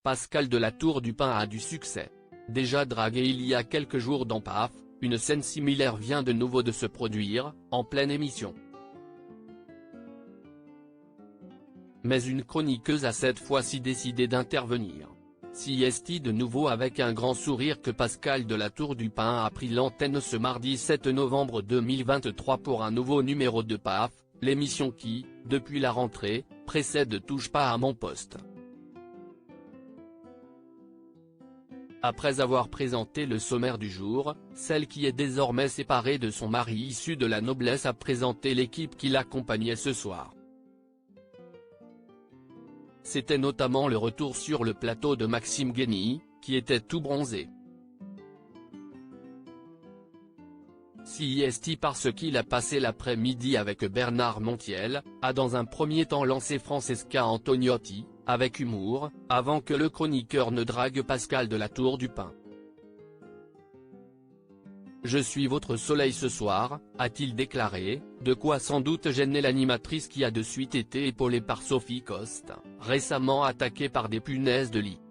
Pascal de la Tour du Pin a du succès. Déjà dragué il y a quelques jours dans PAF, une scène similaire vient de nouveau de se produire, en pleine émission. Mais une chroniqueuse a cette fois-ci décidé d'intervenir. Si est de nouveau avec un grand sourire que Pascal de la Tour du Pin a pris l'antenne ce mardi 7 novembre 2023 pour un nouveau numéro de PAF, l'émission qui, depuis la rentrée, précède Touche pas à mon poste. Après avoir présenté le sommaire du jour, celle qui est désormais séparée de son mari issu de la noblesse a présenté l'équipe qui l'accompagnait ce soir. C'était notamment le retour sur le plateau de Maxime Guény, qui était tout bronzé. CIST parce qu'il a passé l'après-midi avec Bernard Montiel, a dans un premier temps lancé Francesca Antoniotti, avec humour, avant que le chroniqueur ne drague Pascal de la Tour du Pin. « Je suis votre soleil ce soir », a-t-il déclaré, de quoi sans doute gêner l'animatrice qui a de suite été épaulée par Sophie Coste, récemment attaquée par des punaises de lit.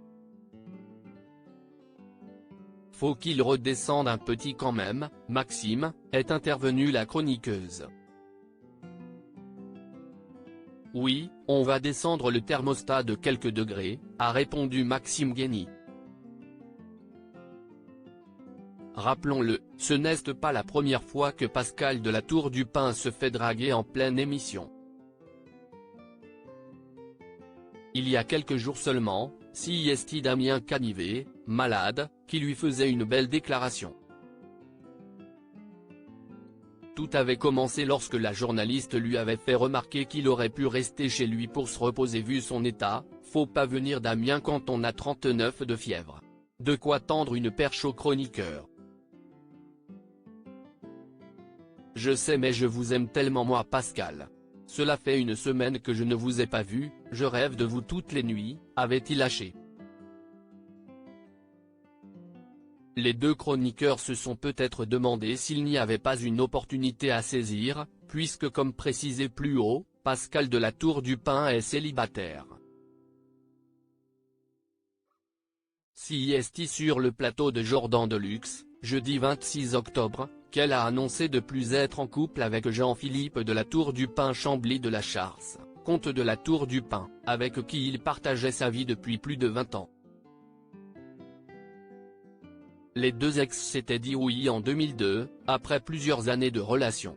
« Faut qu'il redescende un petit quand même, Maxime », est intervenue la chroniqueuse. « Oui, on va descendre le thermostat de quelques degrés », a répondu Maxime Guény. Rappelons-le, ce n'est pas la première fois que Pascal de la Tour du Pin se fait draguer en pleine émission. Il y a quelques jours seulement, CIST Damien Canivet, malade, qui lui faisait une belle déclaration. Tout avait commencé lorsque la journaliste lui avait fait remarquer qu'il aurait pu rester chez lui pour se reposer vu son état, faut pas venir Damien quand on a 39 de fièvre. De quoi tendre une perche au chroniqueur. Je sais mais je vous aime tellement moi Pascal. Cela fait une semaine que je ne vous ai pas vu, je rêve de vous toutes les nuits, avait-il lâché. Les deux chroniqueurs se sont peut-être demandé s'il n'y avait pas une opportunité à saisir, puisque comme précisé plus haut, Pascal de la Tour du Pin est célibataire. CIST sur le plateau de Jordan Deluxe, jeudi 26 octobre, qu'elle a annoncé de plus être en couple avec Jean-Philippe de la Tour du Pin Chambly de la Charce, comte de la Tour du Pin, avec qui il partageait sa vie depuis plus de 20 ans. Les deux ex s'étaient dit oui en 2002, après plusieurs années de relation.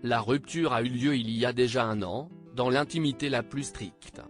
La rupture a eu lieu il y a déjà un an, dans l'intimité la plus stricte.